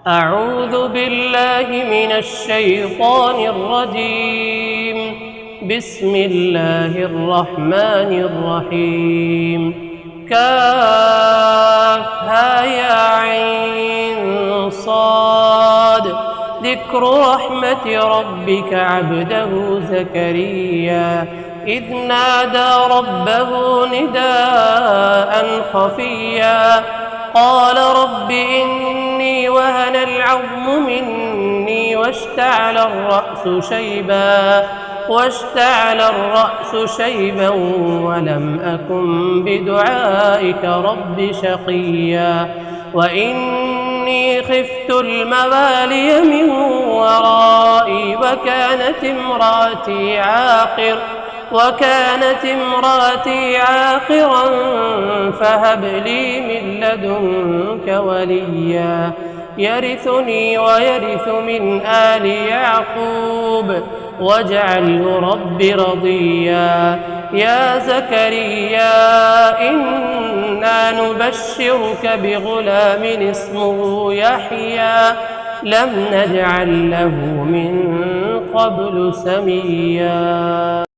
أعوذ بالله من الشيطان الرجيم. بسم الله الرحمن الرحيم. كافها يا عين صاد. ذكر رحمة ربك عبده زكريا إذ نادى ربه نداء خفيا قال رب إني وهن العظم مني واشتعل الرأس شيبا ولم أكن بدعائك رب شقيا وإني خفت الموالي من ورائي وكانت امرأتي عاقرا فهب لي من لدنك وليا يرثني ويرث من آل يعقوب واجعله رب رضيا. يا زكريا إنا نبشرك بغلام اسمه يحيى لم نجعل له من قبل سميا.